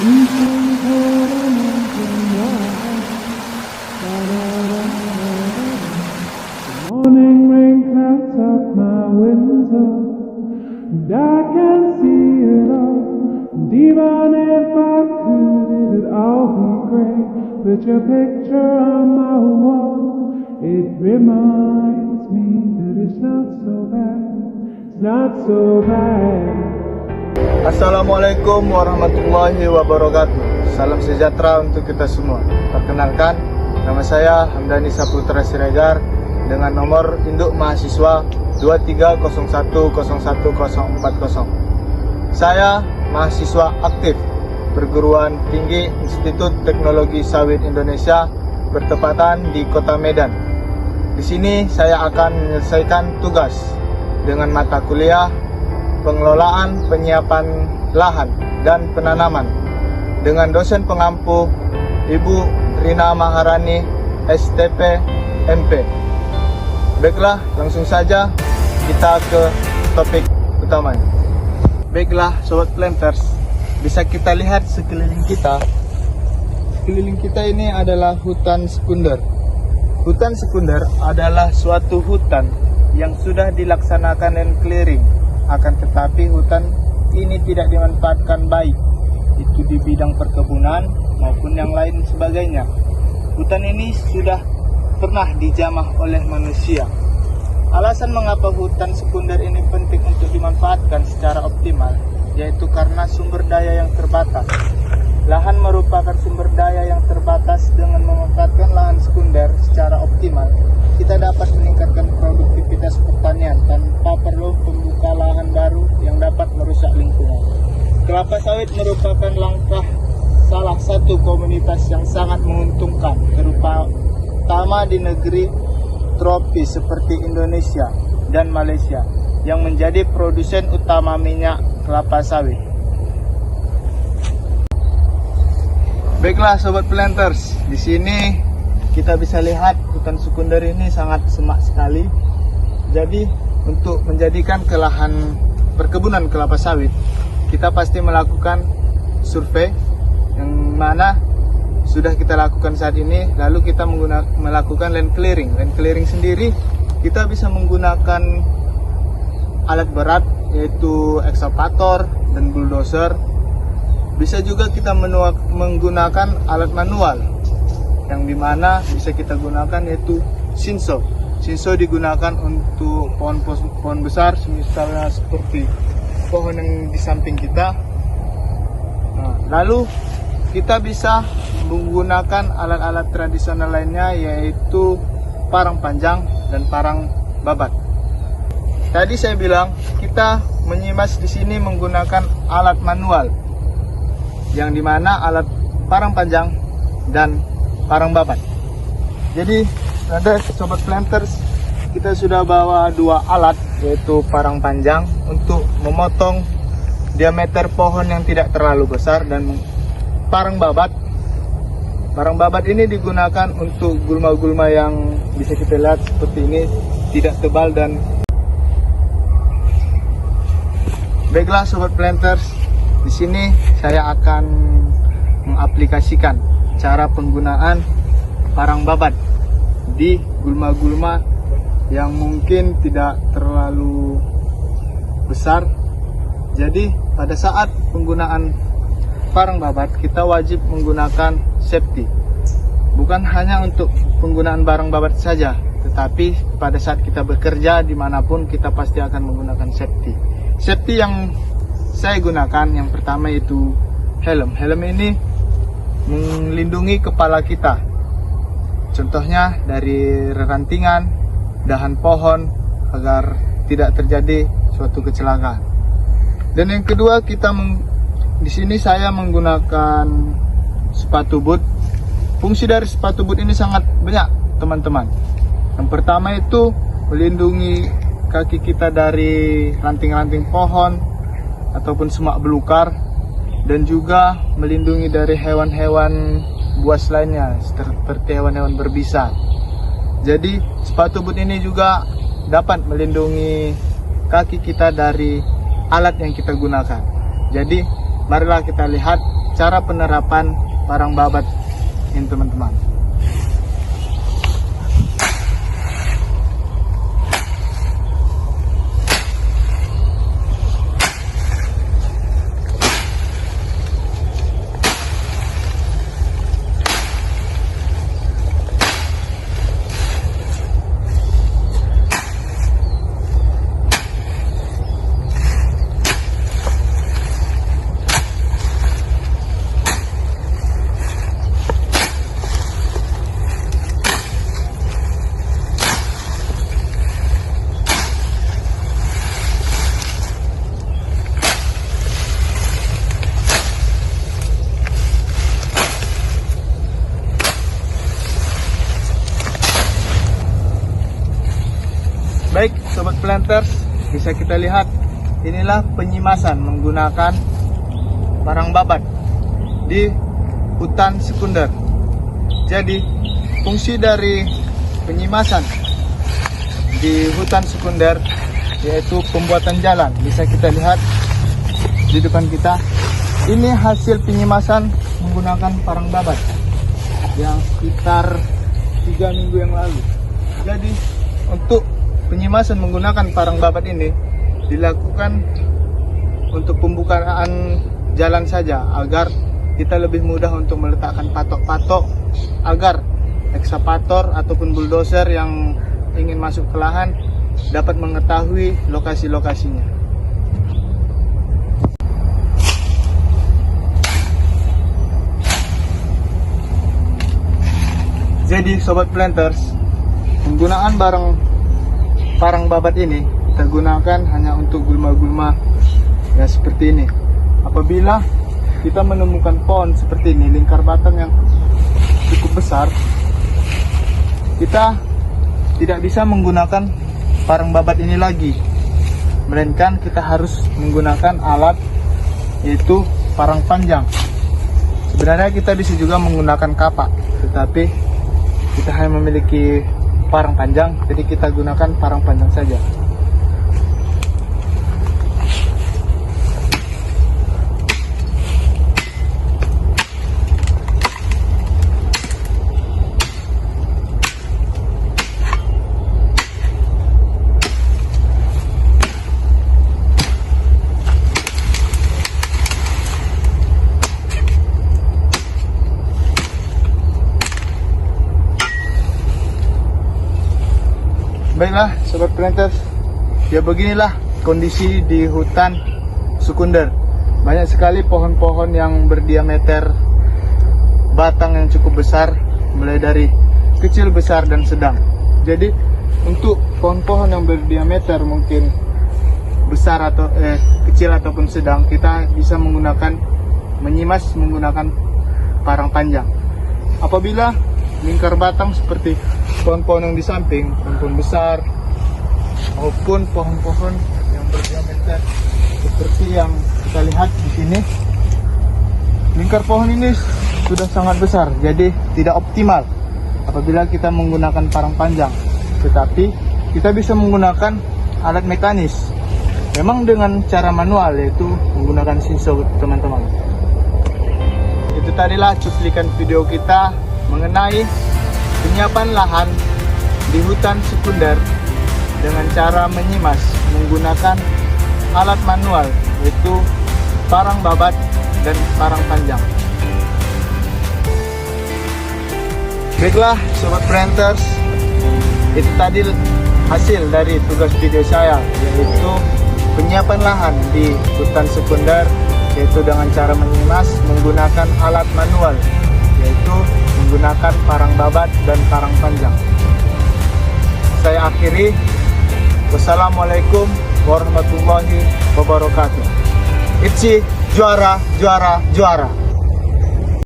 Morning rain clouds up my window, and I can see it all. And even if I could, it'd all be great. Put your picture on my wall. It reminds me that it's not so bad. It's not so bad. Assalamualaikum warahmatullahi wabarakatuh. Salam sejahtera untuk kita semua. Perkenalkan, nama saya Hamdani Saputra Siregar dengan nomor induk mahasiswa 23010140. Saya mahasiswa aktif Perguruan Tinggi Institut Teknologi Sawit Indonesia bertepatan di Kota Medan. Di sini saya akan menyelesaikan tugas dengan mata kuliah pengelolaan penyiapan lahan dan penanaman dengan dosen pengampu Ibu Rina Maharani STP MP. Baiklah, langsung saja kita ke topik utamanya. Baiklah Sobat Planters, bisa kita lihat sekeliling kita. Sekeliling kita ini adalah hutan sekunder. Hutan sekunder adalah suatu hutan yang sudah dilaksanakan land clearing. Akan tetapi hutan ini tidak dimanfaatkan baik, itu di bidang perkebunan maupun yang lain sebagainya. Hutan ini sudah pernah dijamah oleh manusia. Alasan mengapa hutan sekunder ini penting untuk dimanfaatkan secara optimal, yaitu karena sumber daya yang terbatas. Lahan merupakan sumber daya yang terbatas. Dengan memanfaatkan lahan sekunder secara optimal, kita dapat meningkatkan produktivitas pertanian tanpa perlu membuka lahan baru yang dapat merusak lingkungan. Kelapa sawit merupakan langkah salah satu komunitas yang sangat menguntungkan, terutama di negeri tropis seperti Indonesia dan Malaysia yang menjadi produsen utama minyak kelapa sawit. Baiklah Sobat Planters, di sini kita bisa lihat hutan sekunder ini sangat semak sekali. Jadi untuk menjadikan lahan perkebunan kelapa sawit, kita pasti melakukan survei yang mana sudah kita lakukan saat ini. Lalu kita melakukan land clearing. Land clearing sendiri kita bisa menggunakan alat berat yaitu ekskavator dan bulldozer. Bisa juga kita menggunakan alat manual yang dimana bisa kita gunakan yaitu Shinso. Shinso digunakan untuk pohon besar, misalnya seperti pohon yang di samping kita. Lalu kita bisa menggunakan alat-alat tradisional lainnya yaitu parang panjang dan parang babat. Tadi saya bilang kita menyimas di sini menggunakan alat manual, yang dimana alat parang panjang dan parang babat. Jadi ada Sobat Planters, kita sudah bawa dua alat yaitu parang panjang untuk memotong diameter pohon yang tidak terlalu besar, dan parang babat. Parang babat ini digunakan untuk gulma-gulma yang bisa kita lihat seperti ini, tidak tebal dan baiklah Sobat Planters, di sini saya akan mengaplikasikan cara penggunaan parang babat di gulma-gulma yang mungkin tidak terlalu besar. Jadi pada saat penggunaan parang babat kita wajib menggunakan safety. Bukan hanya untuk penggunaan parang babat saja, tetapi pada saat kita bekerja dimanapun kita pasti akan menggunakan safety. Safety yang saya gunakan yang pertama itu helm. Helm ini melindungi kepala kita. Contohnya dari rerantingan, dahan pohon, agar tidak terjadi suatu kecelakaan. Dan yang kedua di sini saya menggunakan sepatu boot. Fungsi dari sepatu boot ini sangat banyak teman-teman. Yang pertama itu melindungi kaki kita dari ranting-ranting pohon ataupun semak belukar, dan juga melindungi dari hewan-hewan buas lainnya seperti hewan-hewan berbisa. Jadi sepatu boot ini juga dapat melindungi kaki kita dari alat yang kita gunakan. Jadi marilah kita lihat cara penerapan parang babat ini teman-teman. Baik sobat planters, bisa kita lihat inilah penyimasan menggunakan parang babat di hutan sekunder. Jadi fungsi dari penyimasan di hutan sekunder yaitu pembuatan jalan. Bisa kita lihat di depan kita, ini hasil penyimasan menggunakan parang babat yang sekitar 3 minggu yang lalu. Jadi untuk penyimasan menggunakan parang babat ini dilakukan untuk pembukaan jalan saja, agar kita lebih mudah untuk meletakkan patok-patok, agar ekskavator ataupun bulldozer yang ingin masuk ke lahan dapat mengetahui lokasi-lokasinya. Jadi sobat planters, penggunaan parang babat ini kita gunakan hanya untuk gulma-gulma ya seperti ini. Apabila kita menemukan pohon seperti ini, lingkar batang yang cukup besar, kita tidak bisa menggunakan parang babat ini lagi, melainkan kita harus menggunakan alat yaitu parang panjang. Sebenarnya kita bisa juga menggunakan kapak, tetapi kita hanya memiliki parang panjang, jadi kita gunakan parang panjang saja. Baiklah sobat planters, ya beginilah kondisi di hutan sekunder. Banyak sekali pohon-pohon yang berdiameter batang yang cukup besar, mulai dari kecil, besar, dan sedang. Jadi untuk pohon-pohon yang berdiameter mungkin besar atau kecil ataupun sedang, kita bisa menyimas menggunakan parang panjang. Apabila lingkar batang seperti pohon-pohon yang di samping, pohon-pohon besar maupun pohon-pohon yang berdiameter seperti yang kita lihat di sini, lingkar pohon ini sudah sangat besar, jadi tidak optimal apabila kita menggunakan parang panjang. Tetapi kita bisa menggunakan alat mekanis, memang dengan cara manual, yaitu menggunakan siso teman-teman. Itu tadilah cuplikan video kita mengenai penyiapan lahan di hutan sekunder dengan cara menyimas menggunakan alat manual, yaitu parang babat dan parang panjang. Baiklah sobat planters, itu tadi hasil dari tugas video saya, yaitu penyiapan lahan di hutan sekunder, yaitu dengan cara menyimas menggunakan alat manual, yaitu menggunakan parang babat dan parang panjang. Saya akhiri. Wassalamualaikum warahmatullahi wabarakatuh. It's juara, juara, juara.